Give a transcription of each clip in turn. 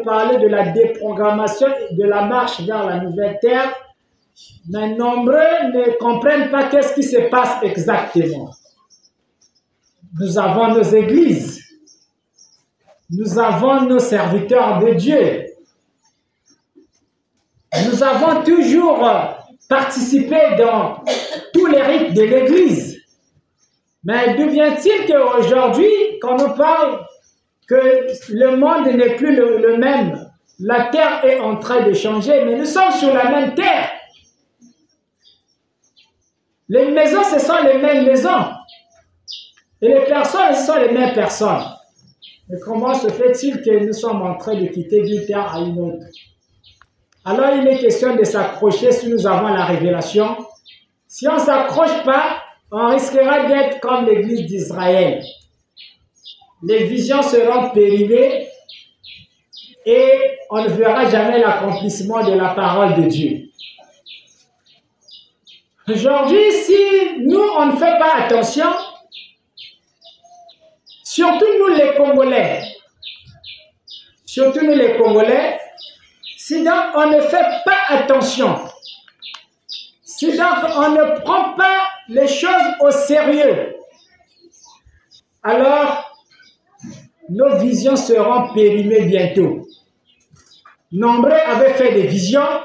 parler de la déprogrammation et de la marche vers la nouvelle terre, mais nombreux ne comprennent pas qu'est-ce qui se passe exactement. Nous avons nos églises, nous avons nos serviteurs de Dieu, nous avons toujours participé dans tous les rites de l'église. Mais d'où vient-il qu'aujourd'hui, quand on parle que le monde n'est plus le même, la terre est en train de changer, mais nous sommes sur la même terre. Les maisons, ce sont les mêmes maisons. Et les personnes, ce sont les mêmes personnes. Mais comment se fait-il que nous sommes en train de quitter d'une terre à une autre? Alors il est question de s'accrocher si nous avons la révélation. Si on ne s'accroche pas, on risquera d'être comme l'église d'Israël. Les visions seront périmées et on ne verra jamais l'accomplissement de la parole de Dieu. Aujourd'hui, si nous, on ne fait pas attention, surtout nous les Congolais, si donc on ne fait pas attention, si donc on ne prend pas les choses au sérieux, alors nos visions seront périmées bientôt. Nombreux avaient fait des visions,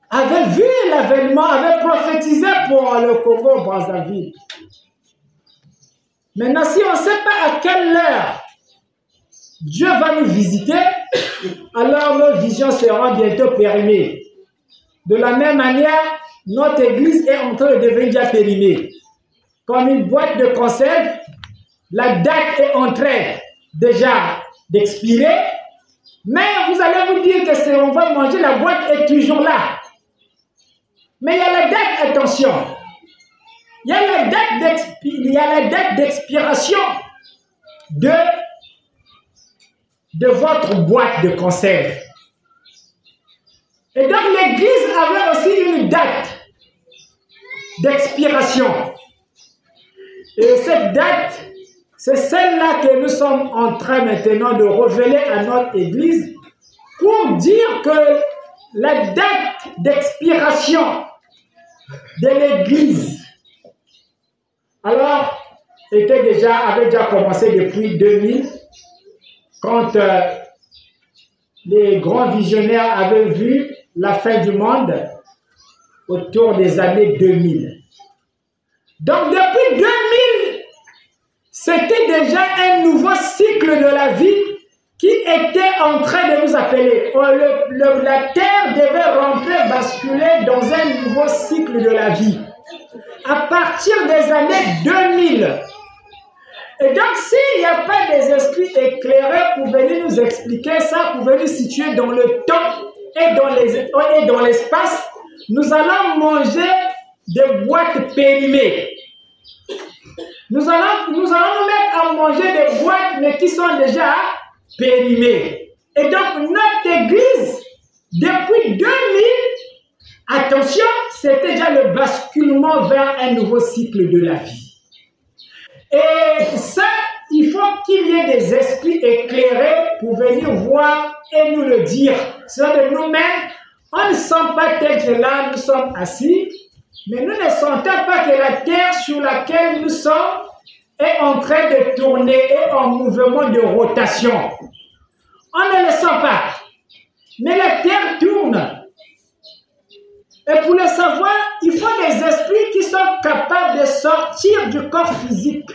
avaient vu l'avènement, avaient prophétisé pour le Congo-Brazzaville. Maintenant, si on ne sait pas à quelle heure Dieu va nous visiter, alors nos visions seront bientôt périmées. De la même manière, notre église est en train de devenir périmée. Comme une boîte de conserve, la date est en train déjà d'expirer, mais vous allez vous dire que si on va manger, la boîte est toujours là. Mais il y a la date, attention, il y a la date d'expiration de votre boîte de conserve. Et donc l'église avait aussi une date d'expiration. Et cette date, c'est celle-là que nous sommes en train maintenant de révéler à notre église pour dire que la date d'expiration de l'église, alors, avait déjà commencé depuis 2000, quand les grands visionnaires avaient vu la fin du monde autour des années 2000. Donc depuis 2000, c'était déjà un nouveau cycle de la vie qui était en train de nous appeler. La terre devait rentrer, basculer dans un nouveau cycle de la vie. À partir des années 2000. Et donc, s'il n'y a pas des esprits éclairés pour venir nous expliquer ça, pour venir situer dans le temps et dans l'espace, nous allons manger des boîtes périmées. Nous allons nous mettre à manger des boîtes, mais qui sont déjà périmées. Et donc, notre église, depuis 2000, attention, c'était déjà le basculement vers un nouveau cycle de la vie. Et ça, il faut qu'il y ait des esprits éclairés pour venir voir et nous le dire. C'est de nous-mêmes, on ne sent pas tel que là nous sommes assis, mais nous ne sentons pas que la terre sur laquelle nous sommes est en train de tourner et en mouvement de rotation. On ne le sent pas. Mais la terre tourne. Et pour le savoir, il faut des esprits qui sont capables de sortir du corps physique.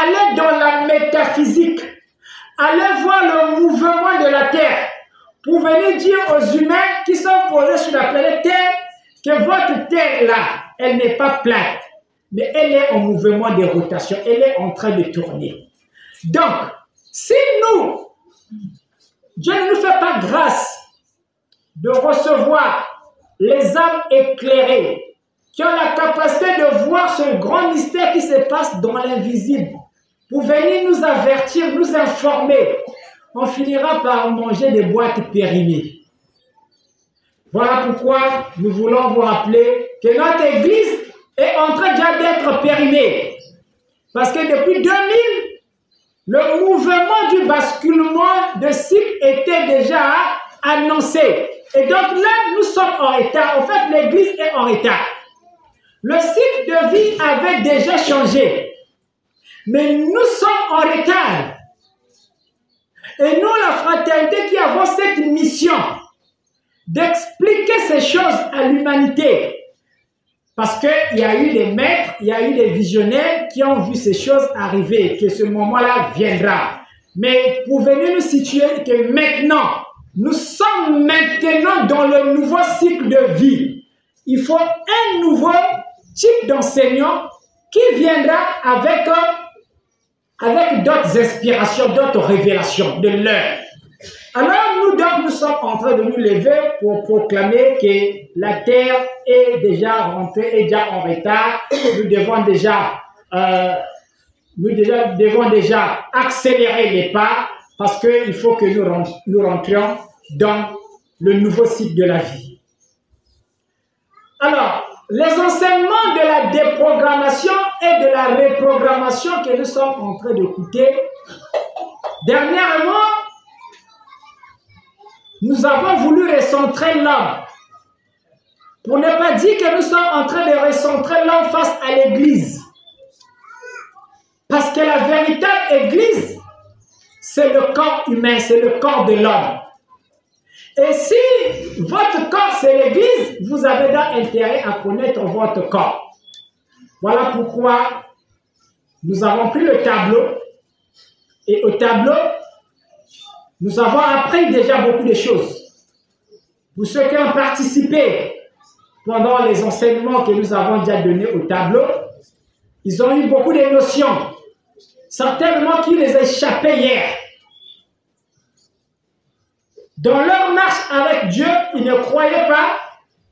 Allez dans la métaphysique, allez voir le mouvement de la Terre pour venir dire aux humains qui sont posés sur la planète Terre que votre Terre là, elle n'est pas plate, mais elle est en mouvement de rotation, elle est en train de tourner. Donc, si nous Dieu ne nous fait pas grâce de recevoir les âmes éclairées qui ont la capacité de voir ce grand mystère qui se passe dans l'invisible pour venir nous avertir, nous informer. On finira par manger des boîtes périmées. Voilà pourquoi nous voulons vous rappeler que notre Église est en train déjà d'être périmée. Parce que depuis 2000, le mouvement du basculement de cycle était déjà annoncé. Et donc là, nous sommes en retard. En fait, l'Église est en retard. Le cycle de vie avait déjà changé. Mais nous sommes en retard. Et nous, la fraternité qui avons cette mission d'expliquer ces choses à l'humanité. Parce qu'il y a eu des maîtres, il y a eu des visionnaires qui ont vu ces choses arriver, que ce moment-là viendra. Mais pour venir nous situer que maintenant, nous sommes maintenant dans le nouveau cycle de vie. Il faut un nouveau type d'enseignant qui viendra avec d'autres inspirations, d'autres révélations de l'heure. Alors nous sommes en train de nous lever pour proclamer que la terre est déjà rentrée, est déjà en retard. Nous devons déjà accélérer les pas parce qu'il faut que nous rentrions dans le nouveau cycle de la vie. Alors, les enseignements de la déprogrammation et de la reprogrammation que nous sommes en train d'écouter, dernièrement, nous avons voulu recentrer l'homme. Pour ne pas dire que nous sommes en train de recentrer l'homme face à l'Église. Parce que la véritable Église, c'est le corps humain, c'est le corps de l'homme. Et si votre corps, c'est l'Église, vous avez donc intérêt à connaître votre corps. Voilà pourquoi nous avons pris le tableau. Et au tableau, nous avons appris déjà beaucoup de choses. Pour ceux qui ont participé pendant les enseignements que nous avons déjà donnés au tableau, ils ont eu beaucoup de notions. Certainement qui les a échappées hier. Dans leur marche avec Dieu, ils ne croyaient pas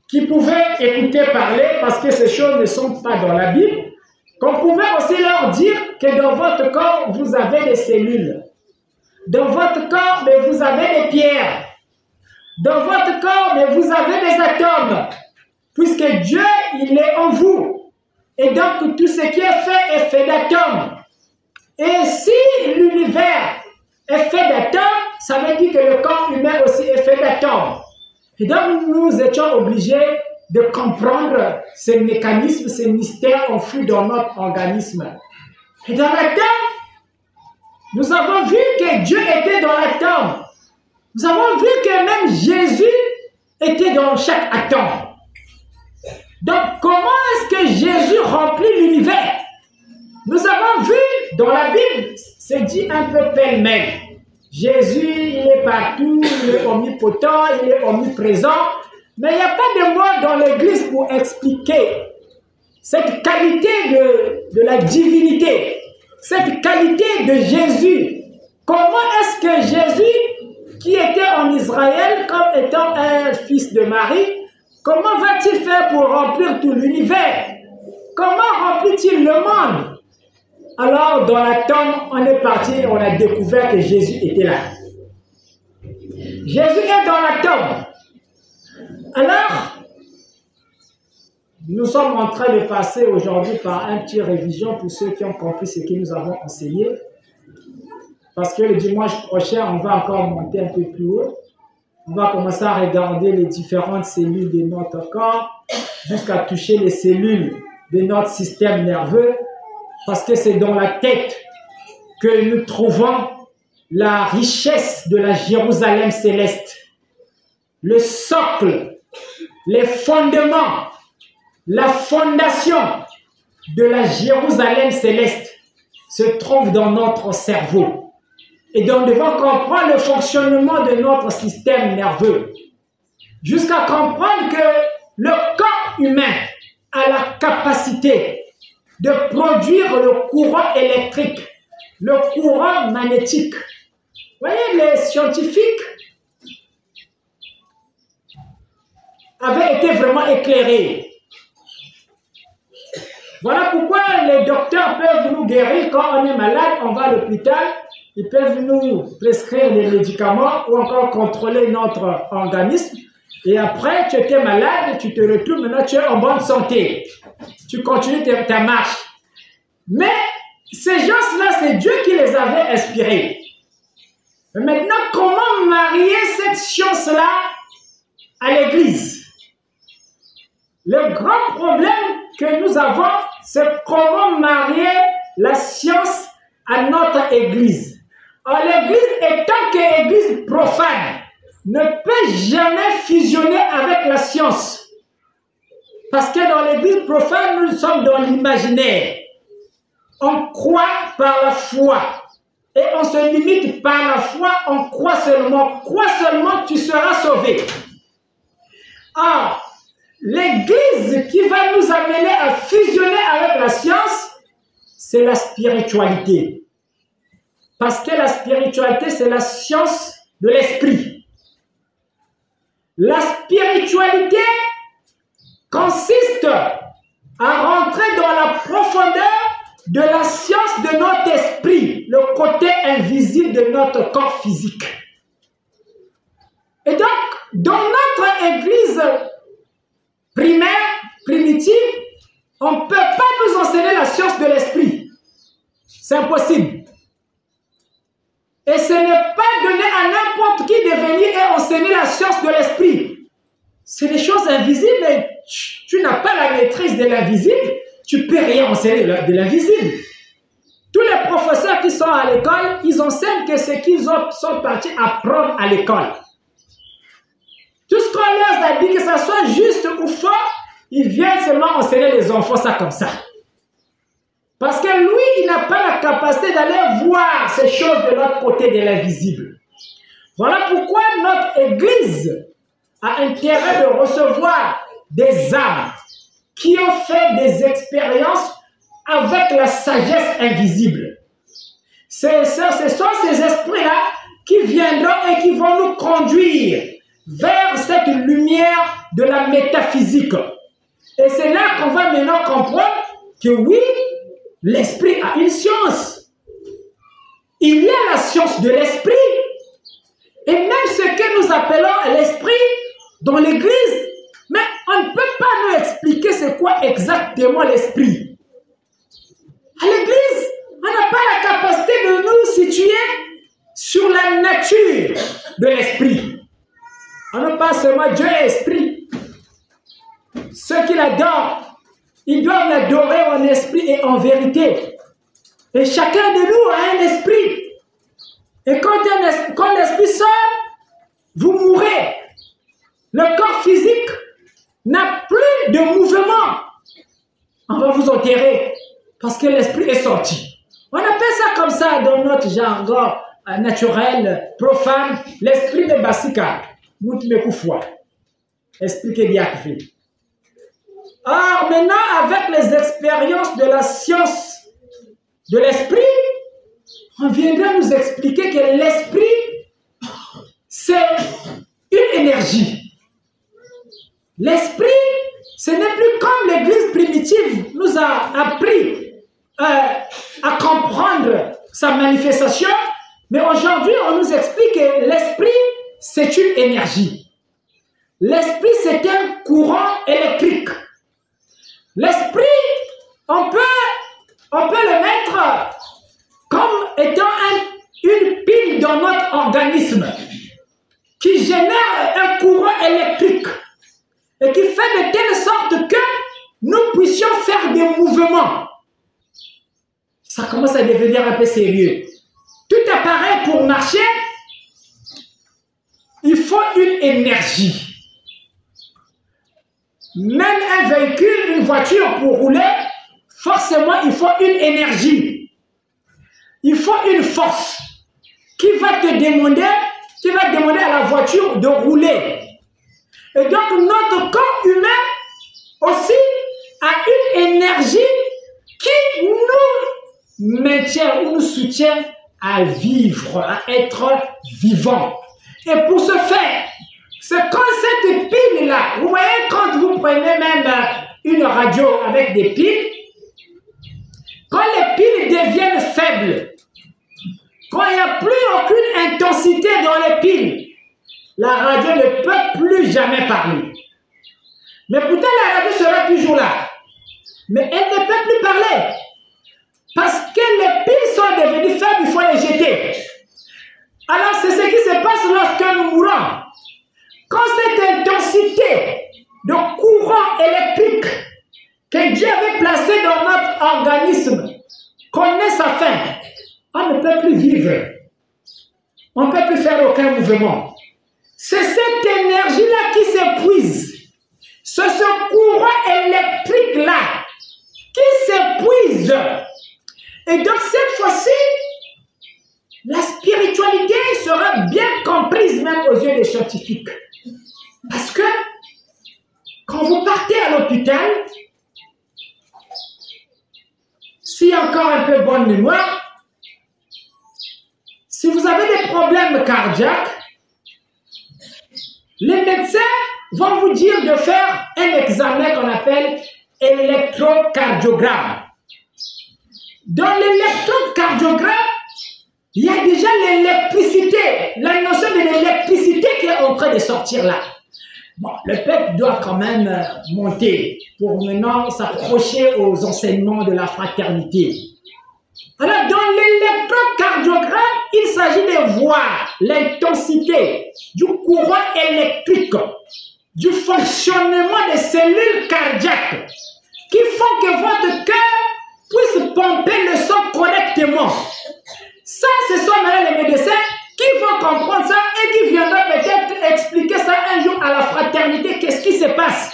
qu'ils pouvaient écouter parler parce que ces choses ne sont pas dans la Bible. Qu'on pouvait aussi leur dire que dans votre corps, vous avez des cellules. Dans votre corps, mais vous avez des pierres. Dans votre corps, mais vous avez des atomes. Puisque Dieu, il est en vous. Et donc, tout ce qui est fait d'atomes. Et si l'univers est fait d'atomes, ça veut dire que le corps humain aussi est fait d'atomes. Et donc, nous étions obligés de comprendre ces mécanismes, ces mystères enfouis dans notre organisme. Et dans l'atome, nous avons vu que Dieu était dans l'atome. Nous avons vu que même Jésus était dans chaque atome. Donc, comment est-ce que Jésus remplit l'univers? Nous avons vu dans la Bible, c'est dit un peu pêle-mêle. Jésus, il est partout, il est omnipotent, il est omniprésent. Mais il n'y a pas de mot dans l'Église pour expliquer cette qualité de la divinité, cette qualité de Jésus. Comment est-ce que Jésus, qui était en Israël comme étant un fils de Marie, comment va-t-il faire pour remplir tout l'univers? Comment remplit-il le monde? Alors, dans l'atome, on est parti, on a découvert que Jésus était là. Jésus est dans l'atome. Alors, nous sommes en train de passer aujourd'hui par un petit révision pour ceux qui ont compris ce que nous avons enseigné. Parce que le dimanche prochain, on va encore monter un peu plus haut. On va commencer à regarder les différentes cellules de notre corps jusqu'à toucher les cellules de notre système nerveux. Parce que c'est dans la tête que nous trouvons la richesse de la Jérusalem céleste. Le socle, les fondements, la fondation de la Jérusalem céleste se trouve dans notre cerveau. Et donc, nous devons comprendre le fonctionnement de notre système nerveux. Jusqu'à comprendre que le corps humain a la capacité de produire le courant électrique, le courant magnétique. Vous voyez, les scientifiques avait été vraiment éclairé. Voilà pourquoi les docteurs peuvent nous guérir quand on est malade, on va à l'hôpital, ils peuvent nous prescrire des médicaments ou encore contrôler notre organisme. Et après, tu étais malade, tu te retrouves, maintenant tu es en bonne santé. Tu continues ta marche. Mais ces gens-là, c'est Dieu qui les avait inspirés. Mais maintenant, comment marier cette science-là à l'Église? Le grand problème que nous avons, c'est comment marier la science à notre Église. Alors, l'Église, étant qu'Église profane, ne peut jamais fusionner avec la science. Parce que dans l'Église profane, nous sommes dans l'imaginaire. On croit par la foi. Et on se limite par la foi, on croit seulement. Crois seulement, tu seras sauvé. Ah, l'Église qui va nous amener à fusionner avec la science, c'est la spiritualité. Parce que la spiritualité, c'est la science de l'esprit. La spiritualité consiste à rentrer dans la profondeur de la science de notre esprit, le côté invisible de notre corps physique. Et donc, dans notre église primaire, primitive, on ne peut pas nous enseigner la science de l'esprit. C'est impossible. Et ce n'est pas donné à n'importe qui de venir et enseigner la science de l'esprit. C'est des choses invisibles et tu n'as pas la maîtrise de l'invisible. Tu ne peux rien enseigner de l'invisible. Tous les professeurs qui sont à l'école, ils enseignent que ce qu'ils sont partis apprendre à l'école. Tout ce qu'on leur a dit, que ça soit juste ou faux, ils viennent seulement enseigner les enfants ça comme ça. Parce que lui, il n'a pas la capacité d'aller voir ces choses de l'autre côté de l'invisible. Voilà pourquoi notre Église a intérêt de recevoir des âmes qui ont fait des expériences avec la sagesse invisible. Ce sont ces esprits-là qui viendront et qui vont nous conduire vers cette lumière de la métaphysique. Et c'est là qu'on va maintenant comprendre que oui, l'esprit a une science. Il y a la science de l'esprit. Et même ce que nous appelons l'esprit dans l'Église, mais on ne peut pas nous expliquer c'est quoi exactement l'esprit. À l'Église, on n'a pas la capacité de nous situer sur la nature de l'esprit. On ne parle seulement Dieu est esprit. Ceux qui l'adorent, ils doivent l'adorer en esprit et en vérité. Et chacun de nous a un esprit. Et quand l'esprit sort, vous mourrez. Le corps physique n'a plus de mouvement. On va vous enterrer parce que l'esprit est sorti. On appelle ça comme ça dans notre jargon naturel, profane, l'esprit de Basika. Esprit qui est bien fait. Or, maintenant, avec les expériences de la science de l'esprit, on viendra nous expliquer que l'esprit, c'est une énergie. L'esprit, ce n'est plus comme l'Église primitive nous a appris à comprendre sa manifestation, mais aujourd'hui, on nous explique que l'esprit, c'est une énergie. L'esprit, c'est un courant électrique. L'esprit, on peut le mettre comme étant une pile dans notre organisme qui génère un courant électrique et qui fait de telle sorte que nous puissions faire des mouvements. Ça commence à devenir un peu sérieux. Tout appareil pour marcher, il faut une énergie. Même un véhicule, une voiture pour rouler, forcément il faut une énergie. Il faut une force qui va demander à la voiture de rouler. Et donc notre corps humain aussi a une énergie qui nous maintient ou nous soutient à vivre, à être vivant. Et pour ce faire, C'est quand cette pile-là, vous voyez, quand vous prenez même une radio avec des piles, quand les piles deviennent faibles, quand il n'y a plus aucune intensité dans les piles, la radio ne peut plus jamais parler. Mais pourtant, la radio sera toujours là. Mais elle ne peut plus parler. Parce que les piles sont devenues faibles, il faut les jeter. Alors, c'est ce qui se passe lorsque nous mourons. Quand cette intensité de courant électrique que Dieu avait placée dans notre organisme connaît sa fin, on ne peut plus vivre. On ne peut plus faire aucun mouvement. C'est cette énergie-là qui s'épuise. C'est ce courant électrique-là qui s'épuise. Et donc cette fois-ci, la spiritualité sera bien comprise même aux yeux des scientifiques. Parce que quand vous partez à l'hôpital, s'il y a encore un peu bonne mémoire, si vous avez des problèmes cardiaques, les médecins vont vous dire de faire un examen qu'on appelle électrocardiogramme. Dans l'électrocardiogramme, il y a déjà l'électricité, la notion de l'électricité qui est en train de sortir là. Bon, le peuple doit quand même monter pour maintenant s'approcher aux enseignements de la fraternité. Alors, dans l'électrocardiogramme, il s'agit de voir l'intensité du courant électrique, du fonctionnement des cellules cardiaques qui font que votre cœur puisse pomper le sang correctement. Ça, ce sont maintenant les médecins qui vont comprendre ça et qui viendront peut-être expliquer ça un jour à la fraternité, qu'est-ce qui se passe.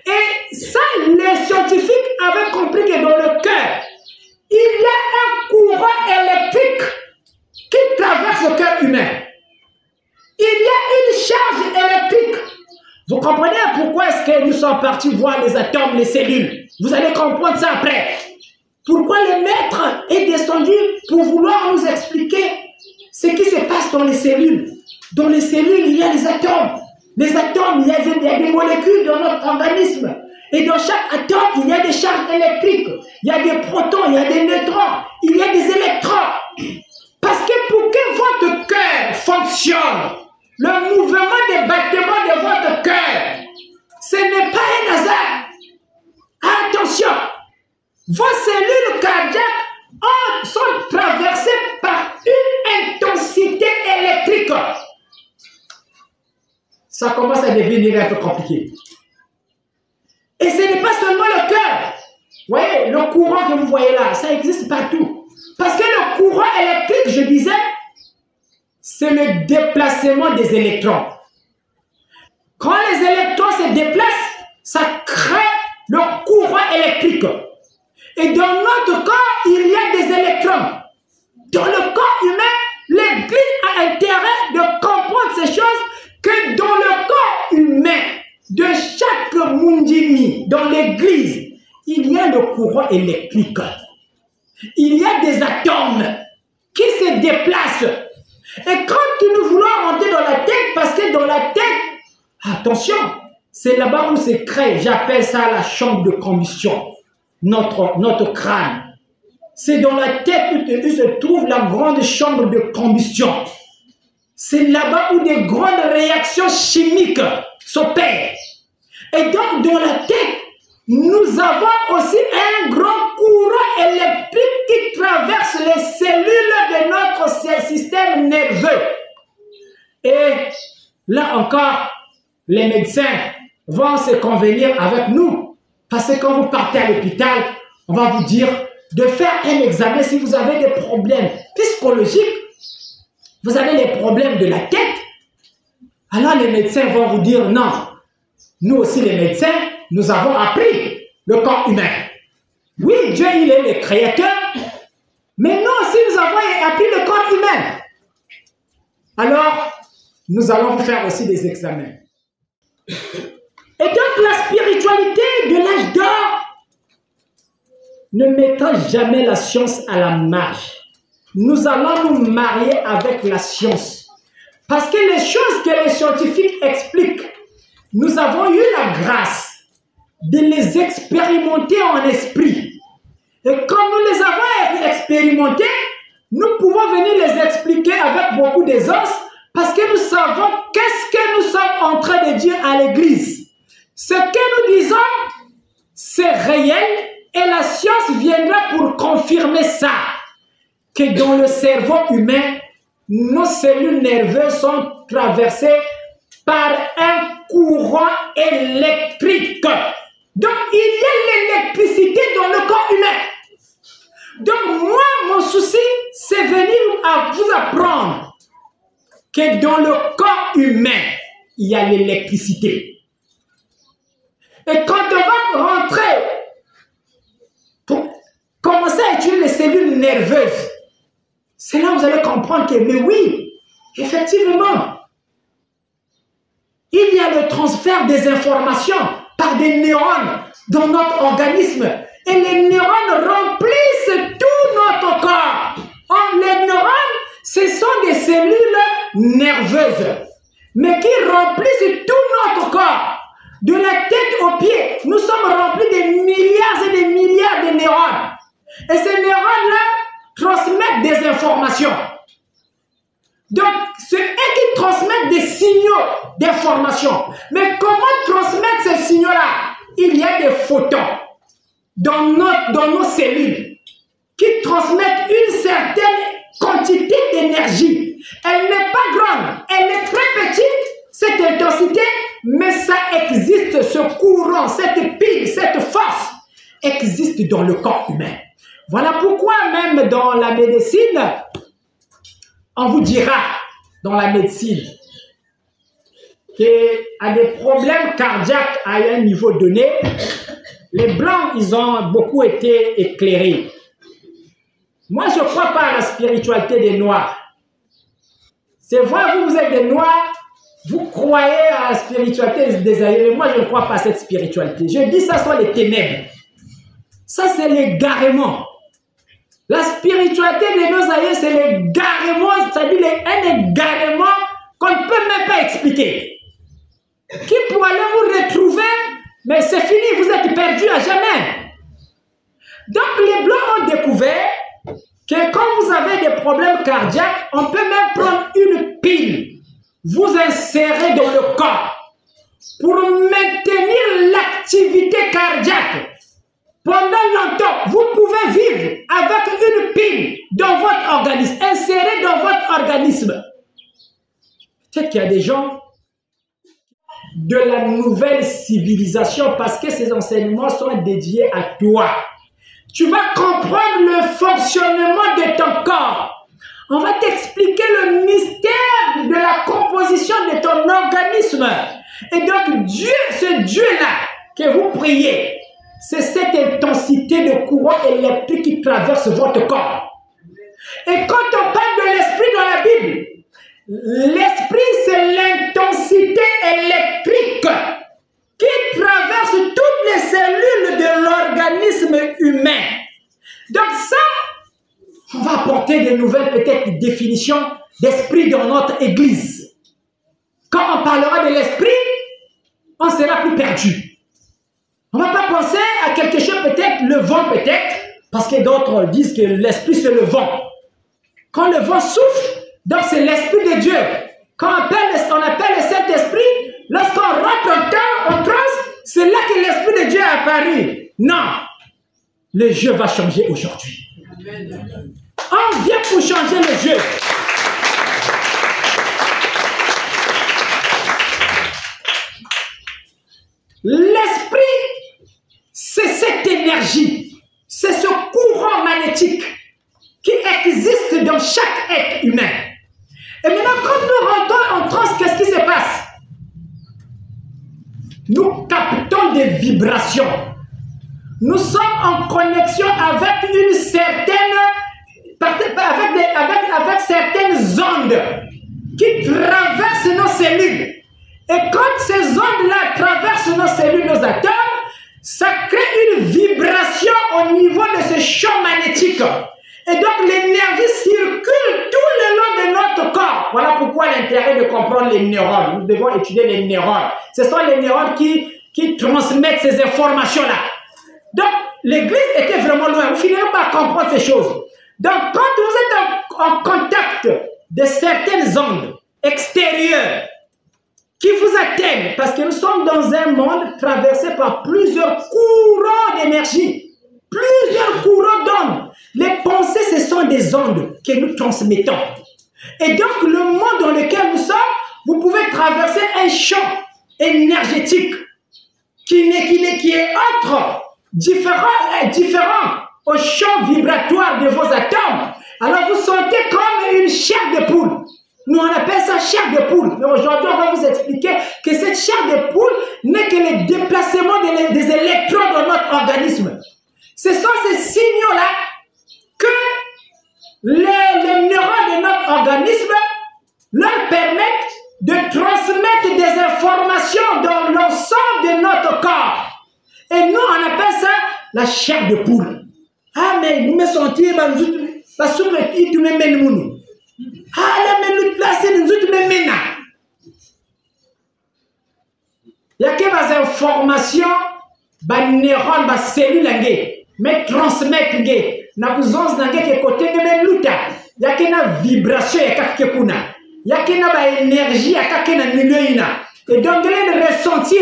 Et ça, les scientifiques avaient compris que dans le cœur, il y a un courant électrique qui traverse le cœur humain. Il y a une charge électrique. Vous comprenez pourquoi est-ce que nous sommes partis voir les atomes, les cellules? Vous allez comprendre ça après. Pourquoi le maître est descendu pour vouloir nous expliquer ce qui se passe dans les cellules. Dans les cellules, il y a les atomes. Les atomes, il y a des molécules dans notre organisme. Et dans chaque atome, il y a des charges électriques. Il y a des protons, il y a des neutrons, il y a des électrons. Parce que pour que votre cœur fonctionne, le mouvement des battements de votre cœur, ce n'est pas un hasard. Attention, vos cellules cardiaques sont traversées par une intensité électrique. Ça commence à devenir un peu compliqué. Et ce n'est pas seulement le cœur. Vous voyez, le courant que vous voyez là, ça existe partout. Parce que le courant électrique, je disais, c'est le déplacement des électrons. Quand les électrons se déplacent, ça crée le courant électrique. Et dans notre corps, il y a des électrons. Dans le corps humain, l'Église a intérêt de comprendre ces choses que dans le corps humain, de chaque mundimi, dans l'Église, il y a le courant électrique. Il y a des atomes qui se déplacent. Et quand nous voulons rentrer dans la tête, parce que dans la tête, attention, c'est là-bas où se crée, j'appelle ça la chambre de combustion, notre crâne. C'est dans la tête où se trouve la grande chambre de combustion. C'est là-bas où des grandes réactions chimiques s'opèrent. Et donc, dans la tête, nous avons aussi un grand courant électrique qui traverse les cellules de notre système nerveux. Et là encore, les médecins vont se convenir avec nous. Parce que quand vous partez à l'hôpital, on va vous dire de faire un examen si vous avez des problèmes psychologiques, vous avez des problèmes de la tête. Alors les médecins vont vous dire non. Nous aussi les médecins, nous avons appris le corps humain. Oui, Dieu il est le créateur, mais nous aussi nous avons appris le corps humain. Alors, nous allons vous faire aussi des examens. Et donc la spiritualité de l'âge d'or ne mettra jamais la science à la marge. Nous allons nous marier avec la science. Parce que les choses que les scientifiques expliquent, nous avons eu la grâce de les expérimenter en esprit. Et comme nous les avons expérimentés, nous pouvons venir les expliquer avec beaucoup d'aisance parce que nous savons qu'est-ce que nous sommes en train de dire à l'Église. Ce que nous disons, c'est réel et la science viendra pour confirmer ça. Que dans le cerveau humain, nos cellules nerveuses sont traversées par un courant électrique. Donc, il y a l'électricité dans le corps humain. Donc, moi, mon souci, c'est venir à vous apprendre que dans le corps humain, il y a l'électricité. Et quand on va rentrer pour commencer à étudier les cellules nerveuses, c'est là que vous allez comprendre que, mais oui, effectivement, il y a le transfert des informations par des neurones dans notre organisme. Et les neurones remplissent tout notre corps. Les neurones, ce sont des cellules nerveuses, mais qui remplissent tout notre corps. De la tête aux pieds, nous sommes remplis de milliards et des milliards de neurones. Et ces neurones-là transmettent des informations. Donc, c'est eux qui transmettent des signaux d'information. Mais comment transmettre ces signaux-là? Il y a des photons dans nos cellules qui transmettent une certaine quantité d'énergie. Elle n'est pas grande, elle est très petite, cette intensité, mais ça existe, ce courant, cette pile, cette force existe dans le corps humain. Voilà pourquoi même dans la médecine, on vous dira dans la médecine qu'à des problèmes cardiaques à un niveau donné, les Blancs, ils ont beaucoup été éclairés. Moi, je ne crois pas à la spiritualité des Noirs. C'est vrai, vous êtes des Noirs, vous croyez à la spiritualité des aïeux, mais moi, je ne crois pas à cette spiritualité. Je dis ça sont les ténèbres. Ça, c'est l'égarement. La spiritualité de nos aïeux, c'est l'égarement, c'est-à-dire un égarement qu'on ne peut même pas expliquer. Qui pour aller vous retrouver, mais c'est fini, vous êtes perdu à jamais. Donc les Blancs ont découvert que quand vous avez des problèmes cardiaques, on peut même prendre une pile, vous insérer dans le corps pour maintenir l'activité cardiaque. Pendant longtemps, vous pouvez vivre avec une pile dans votre organisme, insérée dans votre organisme. Peut-être qu'il y a des gens de la nouvelle civilisation parce que ces enseignements sont dédiés à toi. Tu vas comprendre le fonctionnement de ton corps. On va t'expliquer le mystère de la composition de ton organisme. Et donc Dieu, ce Dieu-là que vous priez, c'est cette intensité de courant électrique qui traverse votre corps. Et quand on parle de l'esprit dans la Bible, l'esprit c'est l'intensité électrique qui traverse toutes les cellules de l'organisme humain. Donc ça, on va apporter de nouvelles peut-être définitions d'esprit dans notre église. Quand on parlera de l'esprit, on sera plus perdu. On ne va pas penser à quelque chose peut-être, le vent peut-être, parce que d'autres disent que l'esprit c'est le vent. Quand le vent souffle, donc c'est l'esprit de Dieu. Quand on appelle le Saint-Esprit, lorsqu'on rentre en transe, c'est là que l'esprit de Dieu est apparu. Non, le jeu va changer aujourd'hui. On vient pour changer le jeu. L'esprit, c'est cette énergie, c'est ce courant magnétique qui existe dans chaque être humain. Et maintenant, quand nous rentrons en transe, qu'est-ce qui se passe? Nous captons des vibrations. Nous sommes en connexion avec une certaine, avec certaines ondes qui traversent nos cellules. Et quand ces ondes-là traversent nos cellules, nos atomes, ça crée une vibration au niveau de ce champ magnétique. Et donc l'énergie circule tout le long de notre corps. Voilà pourquoi l'intérêt de comprendre les neurones. Nous devons étudier les neurones. Ce sont les neurones qui transmettent ces informations-là. Donc l'église était vraiment loin. Vous finirez par comprendre ces choses. Donc quand vous êtes en contact de certaines ondes extérieures qui vous atteignent, parce que nous sommes dans un monde traversé par plusieurs courants d'énergie, plusieurs courants d'ondes. Les pensées, ce sont des ondes que nous transmettons. Et donc, le monde dans lequel nous sommes, vous pouvez traverser un champ énergétique qui est autre, différent au champ vibratoire de vos atomes. Alors, vous sentez comme une chair de poule. Nous, on appelle ça chair de poule. Mais aujourd'hui, on va vous expliquer que cette chair de poule n'est que le déplacement des électrons dans notre organisme. Ce sont ces signaux-là que les neurones de notre organisme leur permettent de transmettre des informations dans l'ensemble de notre corps. Et nous, on appelle ça la chair de poule. Ah, mais nous me sentis, parce que tu me mènes. Ah, la minute là, c'est nous autres me mène. Il y a que des informations, des neurones, des cellules, mais transmettre, na kuzonzi na ngeke côté de meluta. Il y a que des vibrations, il y a que il y a que des énergie, il y a que des milieux. Et donc, de ressentir,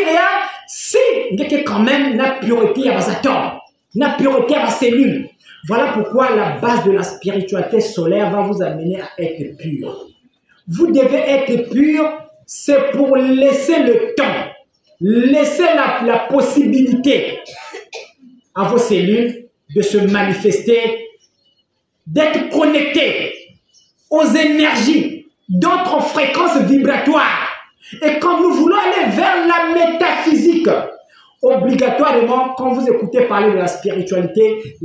si il y a quand même la pureté à vos atomes, la pureté à vos cellules. Voilà pourquoi la base de la spiritualité solaire va vous amener à être pur. Vous devez être pur, c'est pour laisser le temps, laisser la possibilité à vos cellules de se manifester, d'être connectés aux énergies d'autres fréquences vibratoires. Et quand nous voulons aller vers la métaphysique, obligatoirement, quand vous écoutez parler de la spiritualité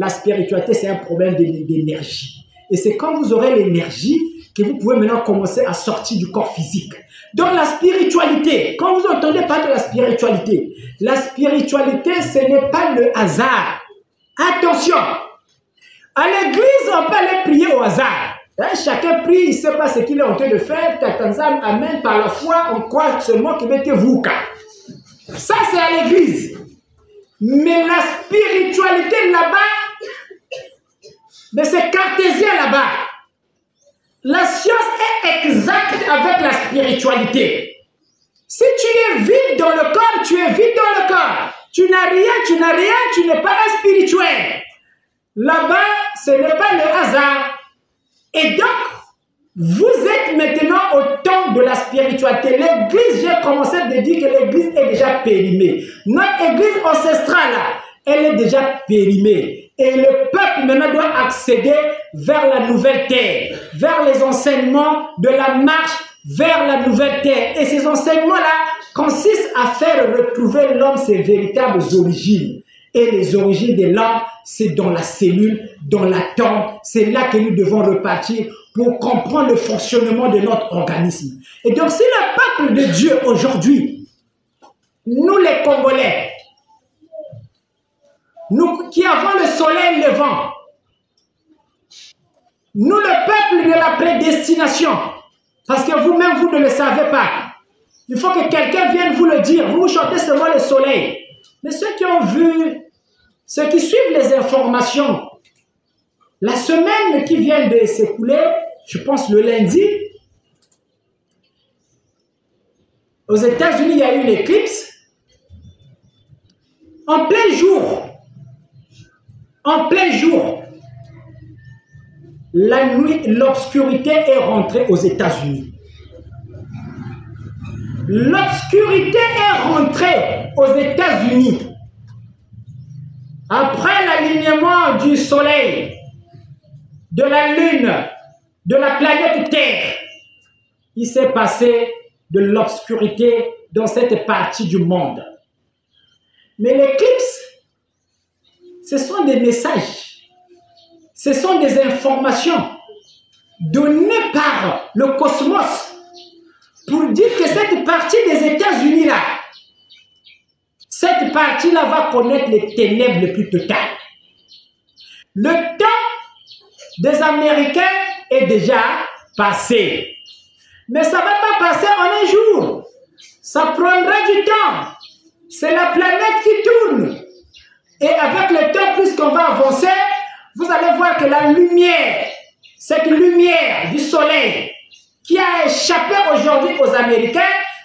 c'est un problème d'énergie. Et c'est quand vous aurez l'énergie que vous pouvez maintenant commencer à sortir du corps physique. Donc la spiritualité, quand vous entendez parler de la spiritualité, ce n'est pas le hasard. Attention, à l'église, on peut aller prier au hasard. Chacun prie, il ne sait pas ce qu'il est en train de faire. Tatanzam, amen, par la foi, on croit seulement qu'il était vouka. Ça, c'est à l'église. Mais la spiritualité là-bas, mais c'est cartésien là-bas. La science est exacte avec la spiritualité. Si tu es vide dans le corps, tu es vide dans le corps. Tu n'as rien, tu n'es pas un spirituel. Là-bas, ce n'est pas le hasard. Et donc, vous êtes maintenant au temps de la spiritualité. L'église, j'ai commencé à dire que l'église est déjà périmée. Notre église ancestrale, elle est déjà périmée. Et le peuple maintenant doit accéder vers la nouvelle terre, vers les enseignements de la marche vers la nouvelle terre. Et ces enseignements-là consistent à faire retrouver l'homme ses véritables origines. Et les origines de l'homme, c'est dans la cellule, dans l'atome. C'est là que nous devons repartir pour comprendre le fonctionnement de notre organisme. Et donc, si le peuple de Dieu aujourd'hui, nous les Congolais, nous qui avons le soleil levant, nous le peuple de la prédestination, parce que vous-même, vous ne le savez pas. Il faut que quelqu'un vienne vous le dire. Vous chantez seulement le soleil. Mais ceux qui ont vu, ceux qui suivent les informations, la semaine qui vient de s'écouler, je pense le lundi, aux États-Unis, il y a eu une éclipse. En plein jour, la nuit, l'obscurité est rentrée aux États-Unis. L'obscurité est rentrée aux États-Unis. Après l'alignement du soleil, de la lune, de la planète Terre, il s'est passé de l'obscurité dans cette partie du monde. Mais l'éclipse, ce sont des messages, ce sont des informations données par le cosmos pour dire que cette partie des États-Unis-là, cette partie-là va connaître les ténèbres les plus totales. Le temps des Américains est déjà passé. Mais ça ne va pas passer en un jour. Ça prendra du temps. C'est la planète qui tourne. Et avec le temps, plus qu'on va avancer, vous allez voir que la lumière, cette lumière du soleil qui a échappé aujourd'hui aux Américains,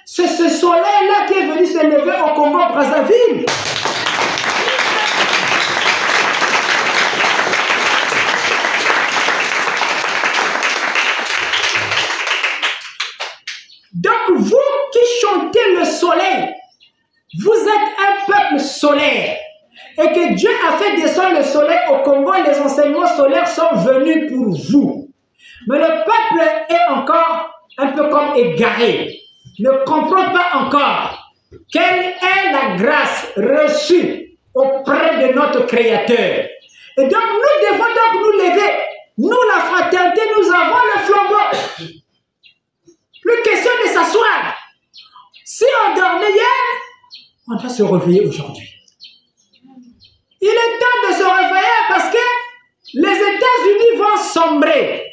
c'est ce soleil-là qui est venu se lever au Congo-Brazzaville. Donc vous qui chantez le soleil, vous êtes un peuple solaire. Et que Dieu a fait descendre le soleil au Congo, les enseignements solaires sont venus pour vous. Mais le peuple est encore un peu comme égaré, ne comprend pas encore quelle est la grâce reçue auprès de notre Créateur. Et donc nous devons donc nous lever. Nous, la fraternité, nous avons le flambeau. Plus question de s'asseoir. Si on dormait hier, on doit se réveiller aujourd'hui. Il est temps de se réveiller parce que les États-Unis vont sombrer.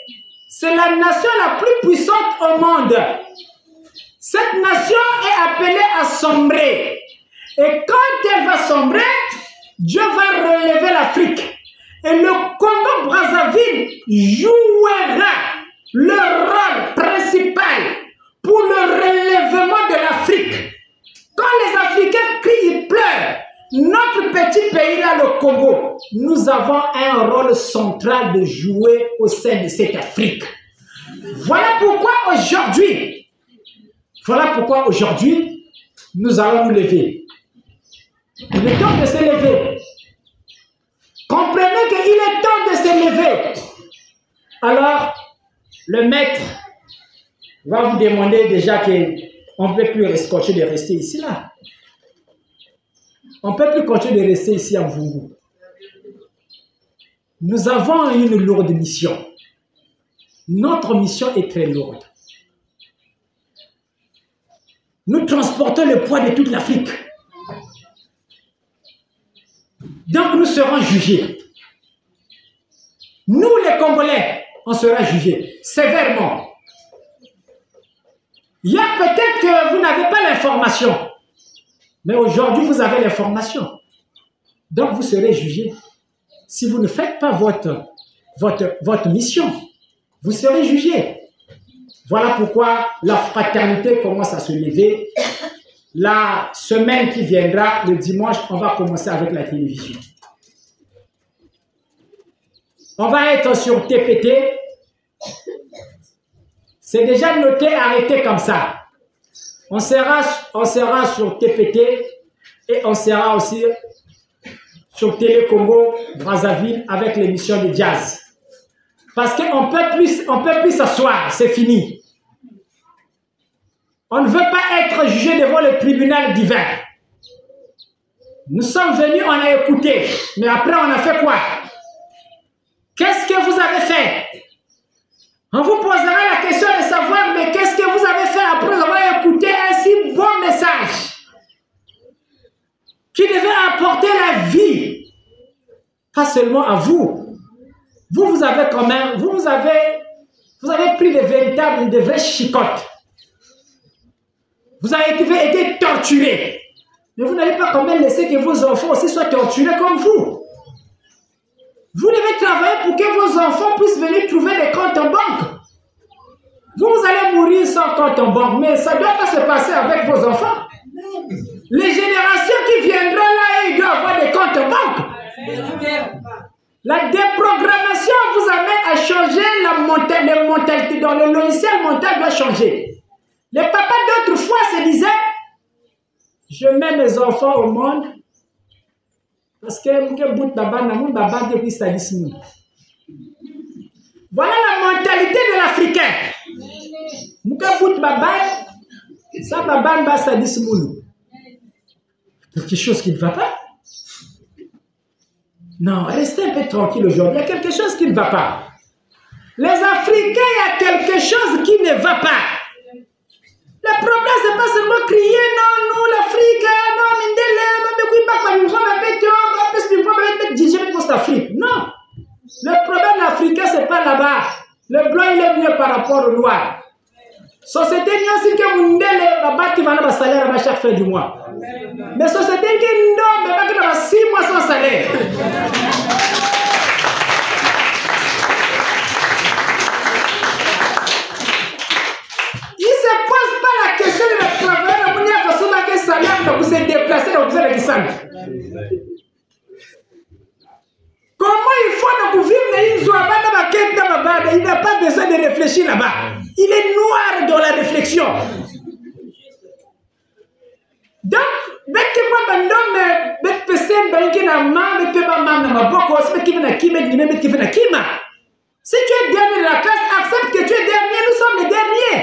C'est la nation la plus puissante au monde. Cette nation est appelée à sombrer. Et quand elle va sombrer, Dieu va relever l'Afrique. Et le Congo-Brazzaville jouera le rôle principal pour le relèvement de l'Afrique. Quand les Africains crient, ils pleurent. Notre petit pays là, le Congo, nous avons un rôle central de jouer au sein de cette Afrique. Voilà pourquoi aujourd'hui, nous allons nous lever. Il est temps de se lever. Comprenez qu'il est temps de se lever. Alors, le maître va vous demander déjà qu'on ne peut plus continuer de rester ici là. On ne peut plus continuer de rester ici en Vungu. Nous avons une lourde mission. Notre mission est très lourde. Nous transportons le poids de toute l'Afrique. Donc nous serons jugés. Nous les Congolais, on sera jugés sévèrement. Il y a peut-être que vous n'avez pas l'information. Mais aujourd'hui, vous avez l'information. Donc, vous serez jugé. Si vous ne faites pas votre mission, vous serez jugé. Voilà pourquoi la fraternité commence à se lever. La semaine qui viendra, le dimanche, on va commencer avec la télévision. On va être sur TPT. C'est déjà noté, arrêté comme ça. On sera sur TPT et on sera aussi sur Télé Congo Brazzaville avec l'émission de jazz. Parce qu'on peut plus s'asseoir, c'est fini. On ne veut pas être jugé devant le tribunal divin. Nous sommes venus, on a écouté, mais après on a fait quoi? Qu'est-ce que vous avez fait? On vous posera la question de savoir, mais qu'est-ce que vous avez fait après avoir écouté un si bon message qui devait apporter la vie, pas seulement à vous. Vous avez quand même, vous avez pris de vraies chicottes. Vous avez été torturés. Mais vous n'allez pas quand même laisser que vos enfants aussi soient torturés comme vous. Vous devez travailler pour que vos enfants puissent venir trouver des comptes en banque. Vous allez mourir sans compte en banque, mais ça ne doit pas se passer avec vos enfants. Les générations qui viendront là, ils doivent avoir des comptes en banque. La déprogrammation vous amène à changer les mentalités. Dans le logiciel mental doit changer. Les papas d'autrefois se disaient, je mets mes enfants au monde parce que voilà la mentalité de l'Africain. Quelque chose qui ne va pas. Non, restez un peu tranquille aujourd'hui. Il y a quelque chose qui ne va pas. Les Africains, il y a quelque chose qui ne va pas. Le problème, ce n'est pas seulement crier, non, nous, l'Afrique, non, Mindele, non. Le problème africain, ce n'est pas là-bas. Le blanc, il est mieux par rapport au noir. Société, il y a aussi que vous n'avez qui va salaire à chaque fin du mois. Mais société, qui n'a pas 6 mois sans salaire. Il ne se pose pas la question de la travail, de la façon dont le salaire vous êtes déplacé dans vous êtes comment il faut vivre il n'a pas besoin de réfléchir là-bas. Il est noir dans la réflexion. Donc, si tu es dernier de la classe, accepte que tu es dernier, nous sommes les derniers.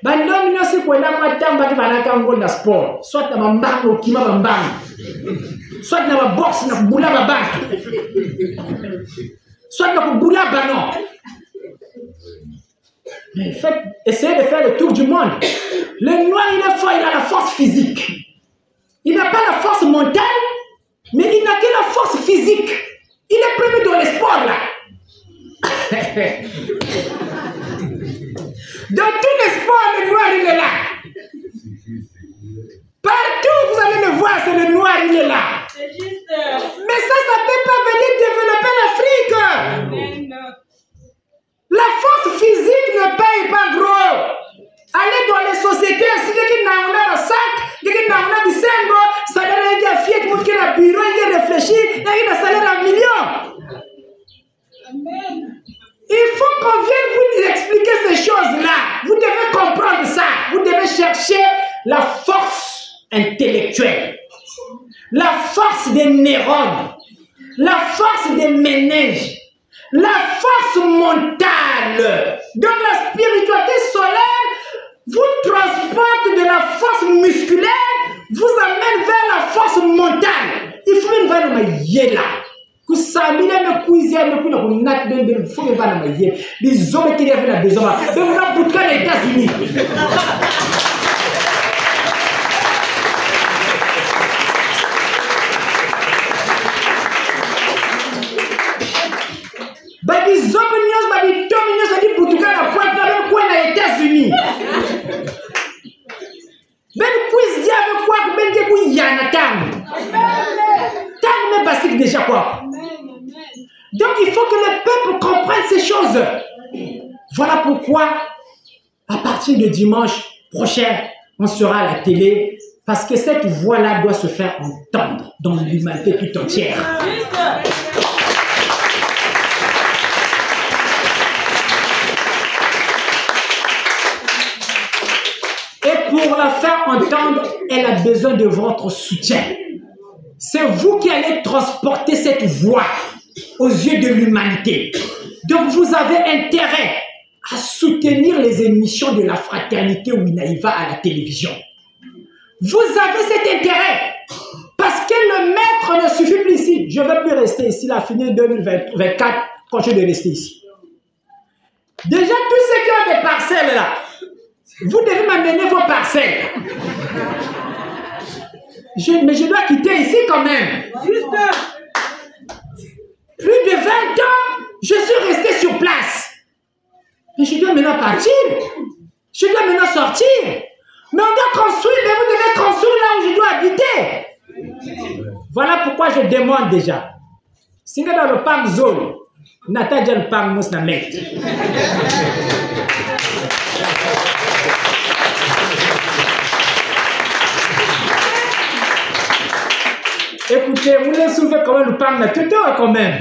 Bandom nous si pour la matin ba va na kango na sport soit na mbango kima mbango soit na boxe na bula babaki soit na bula banon. Mais essayez de faire le tour du monde. Le noir il est fort, il a la force physique. Il n'a pas la force mentale, mais il n'a que la force physique. Il est premier dans les sports là. Dans tous les sports, le noir, il est là. Partout, vous allez le voir, c'est le noir, il est là. Mais ça ne peut pas venir développer l'Afrique. La force physique ne paye pas gros. Allez dans les sociétés, si quelqu'un n'a un sac, quelqu'un n'a un bisengo, salaire est à fier, tout le monde bureau, il réfléchit, il a un salaire à millions. Amen. Il faut qu'on vienne vous expliquer ces choses-là. Vous devez comprendre ça. Vous devez chercher la force intellectuelle, la force des neurones, la force des méninges, la force mentale. Donc la spiritualité solaire vous transporte de la force musculaire, vous amène vers la force mentale. Il faut une valeur là. Que ça me cuisine me kuna kunat ben faut me va na maye les hommes qui avaient la besoin mais on a pour les États-Unis ba les hommes news ba les Tom news dit pour tout la pointe là quoi les États-Unis ben quiz dia avec quoi ben que ku yana tant mais basique déjà quoi. Donc il faut que le peuple comprenne ces choses. Voilà pourquoi, à partir de dimanche prochain, on sera à la télé, parce que cette voix-là doit se faire entendre dans l'humanité tout entière. Et pour la faire entendre, elle a besoin de votre soutien. C'est vous qui allez transporter cette voix aux yeux de l'humanité. Donc vous avez intérêt à soutenir les émissions de la fraternité Winaïva à la télévision. Vous avez cet intérêt parce que le maître ne suffit plus ici. Je ne veux plus rester ici, la fin 2024, quand je vais rester ici. Déjà, tous ceux qui ont des parcelles là, vous devez m'amener vos parcelles. Mais je dois quitter ici quand même. Juste plus de 20 ans, je suis resté sur place. Mais je dois maintenant partir. Je dois maintenant sortir. Mais on doit construire, mais vous devez construire là où je dois habiter. Voilà pourquoi je demande déjà. Si vous êtes dans le parc zone, Natadia le parc Mousnamet. Écoutez, vous les soulevez quand même le parc de tout quand même.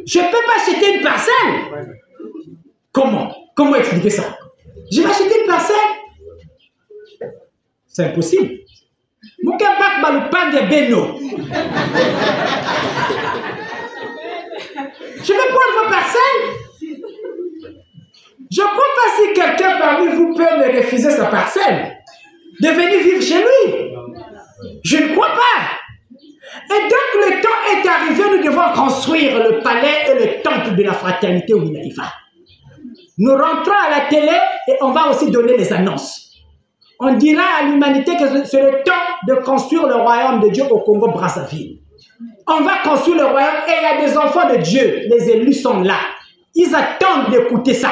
Je ne peux pas acheter une parcelle. Comment expliquer ça? Je vais acheter une parcelle. C'est impossible. Je ne peux pas le parc de Beno. Je vais prendre vos parcelles. Je ne crois pas si quelqu'un parmi vous peut me refuser sa parcelle, de venir vivre chez lui. Je ne crois pas. Et donc le temps est arrivé, nous devons construire le palais et le temple de la fraternité Winaïva. Nous rentrons à la télé et on va aussi donner les annonces. On dira à l'humanité que c'est le temps de construire le royaume de Dieu au Congo-Brazzaville. On va construire le royaume et il y a des enfants de Dieu. Les élus sont là. Ils attendent d'écouter ça.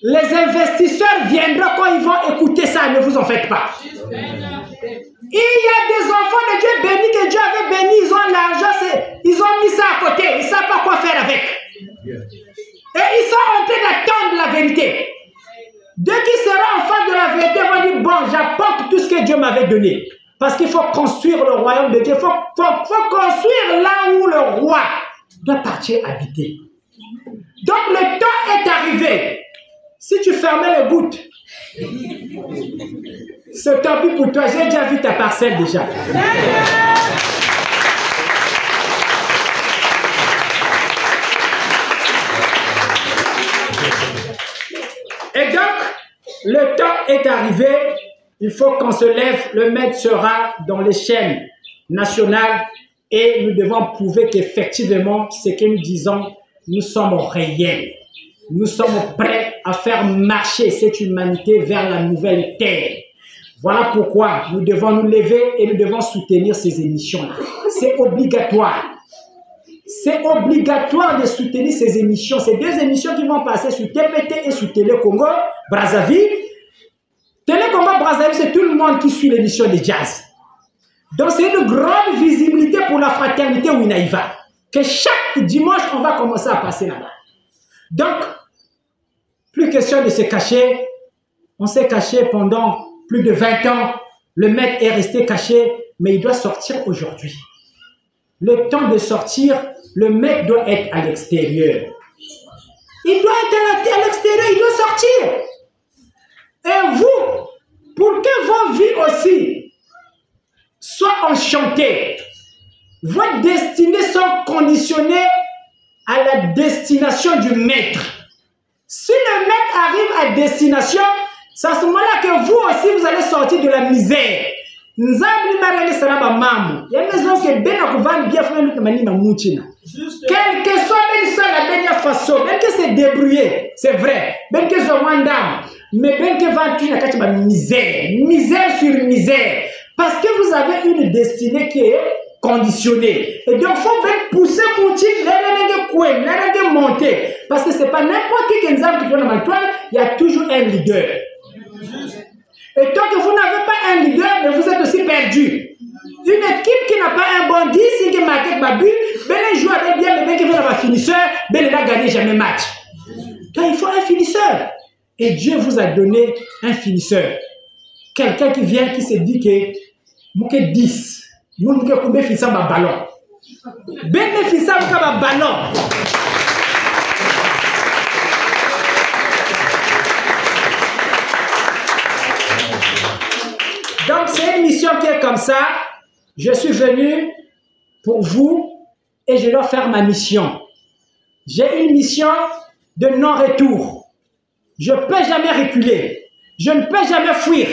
Les investisseurs viendront quand ils vont écouter ça. Ne vous en faites pas. Il y a des enfants de Dieu bénis que Dieu avait bénis. Ils ont l'argent. Ils ont mis ça à côté. Ils ne savent pas quoi faire avec. Et ils sont en train d'attendre la vérité. Dès qu'ils seront en face de la vérité, ils vont dire, bon, j'apporte tout ce que Dieu m'avait donné. Parce qu'il faut construire le royaume de Dieu. Il faut construire là où le roi doit partir habiter. Donc le temps est arrivé. Si tu fermais les gouttes, c'est tant pis pour toi. J'ai déjà vu ta parcelle déjà. Et donc, le temps est arrivé. Il faut qu'on se lève. Le maître sera dans les chaînes nationales et nous devons prouver qu'effectivement, ce que nous disons, nous sommes réels. Nous sommes prêts à faire marcher cette humanité vers la nouvelle terre. Voilà pourquoi nous devons nous lever et nous devons soutenir ces émissions-là. C'est obligatoire. C'est obligatoire de soutenir ces émissions. Ces deux émissions qui vont passer sur TPT et sur Télé Congo Brazzaville. Télé Congo Brazzaville, c'est tout le monde qui suit l'émission de jazz. Donc c'est une grande visibilité pour la fraternité Winaïva. Que chaque dimanche, on va commencer à passer là-bas. Donc, plus question de se cacher. On s'est caché pendant plus de 20 ans. Le maître est resté caché, mais il doit sortir aujourd'hui. Le temps de sortir, le maître doit être à l'extérieur. Il doit être à l'extérieur, il doit sortir. Et vous, pour que vos vies aussi soient enchantées, vos destinées sont conditionnées à la destination du maître. Si le maître arrive à destination, c'est à ce moment-là que vous aussi, vous allez sortir de la misère. Quelle que soit la dernière façon, même que c'est débrouillé, c'est vrai, même que c'est moins d'âme, mais même que va tuer la misère, misère sur misère, parce que vous avez une destinée qui est conditionnée. Et donc, il faut même pousser pour monter, parce que ce n'est pas n'importe qui qui peut dans ma toile, il y a toujours un leader. Et tant que vous n'avez pas un leader, mais vous êtes aussi perdu. Une équipe qui n'a pas un bon 10, qui marque ma but, les joueurs avec bien, mais qui veut avoir un finisseur, il n'a gagné jamais match. Donc il faut un finisseur. Et Dieu vous a donné un finisseur. Quelqu'un qui vient, qui se dit que je suis 10. Je suis combien de finisseurs dans ballon. Ben finisseurs dans ballon. Donc, c'est une mission qui est comme ça. Je suis venu pour vous et je dois faire ma mission. J'ai une mission de non-retour. Je ne peux jamais reculer. Je ne peux jamais fuir.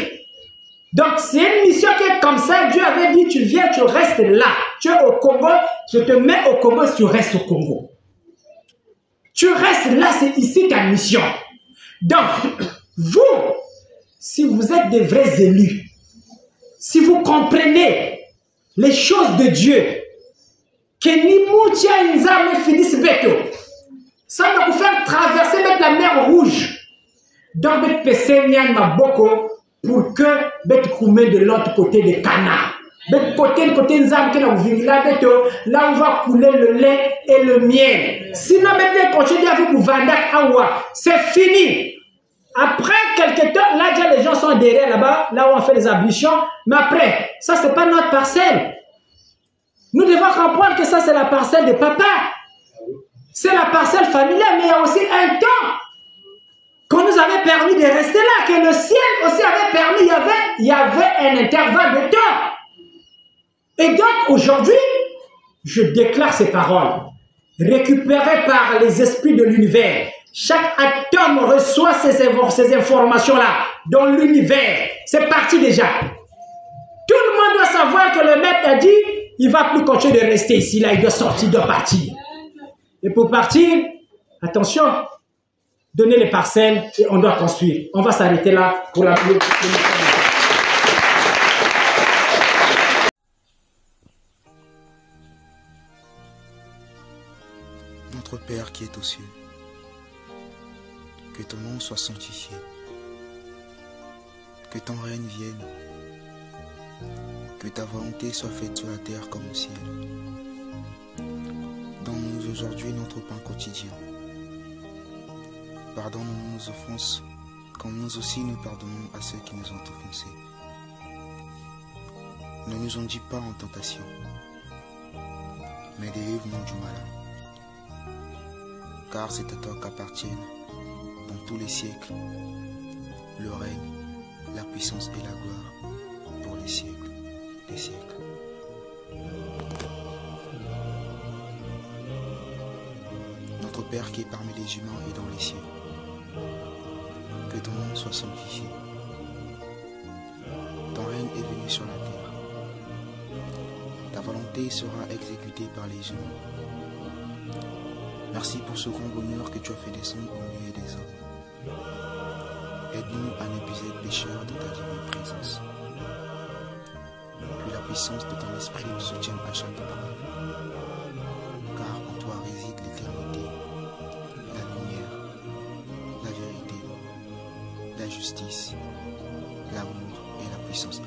Donc, c'est une mission qui est comme ça. Dieu avait dit, tu viens, tu restes là. Tu es au Congo, je te mets au Congo si tu restes au Congo. Tu restes là, c'est ici ta mission. Donc, vous, si vous êtes des vrais élus, si vous comprenez les choses de Dieu, que Nimoutia Nzame finisse beto, ça va vous faire traverser même la mer rouge. Donc, vous pouvez Maboko pour que vous coumez de l'autre côté de Cana. Côté Nzame qui là on va couler le lait et le miel. Sinon, vous continuez avec vous Vandak Awa. C'est fini. Après quelques temps, là déjà les gens sont derrière là-bas, là où on fait les ablutions. Mais après, ça c'est pas notre parcelle. Nous devons comprendre que ça c'est la parcelle de papa. C'est la parcelle familiale, mais il y a aussi un temps qu'on nous avait permis de rester là, que le ciel aussi avait permis, il y avait un intervalle de temps. Et donc aujourd'hui, je déclare ces paroles, récupérées par les esprits de l'univers. Chaque atome reçoit ces informations-là dans l'univers. C'est parti déjà. Tout le monde doit savoir que le maître a dit, il ne va plus continuer de rester ici, là, il doit sortir, il doit partir. Et pour partir, attention, donnez les parcelles et on doit construire. On va s'arrêter là pour la plus. Père qui est aux cieux, que ton nom soit sanctifié, que ton règne vienne, que ta volonté soit faite sur la terre comme au ciel. Donne-nous aujourd'hui notre pain quotidien. Pardonne-nous nos offenses, comme nous aussi nous pardonnons à ceux qui nous ont offensés. Ne nous induis pas en tentation, mais délivre-nous du malin. Car c'est à toi qu'appartiennent, dans tous les siècles, le règne, la puissance et la gloire, pour les siècles des siècles. Notre Père qui est parmi les humains et dans les cieux, que ton nom soit sanctifié. Ton règne est venu sur la terre. Ta volonté sera exécutée par les humains. Merci pour ce grand bonheur que tu as fait descendre au milieu des hommes. Aide-nous à ne plus être pécheurs de ta divine présence. Que la puissance de ton esprit nous soutienne à chaque épreuve. Car en toi réside l'éternité, la lumière, la vérité, la justice, l'amour et la puissance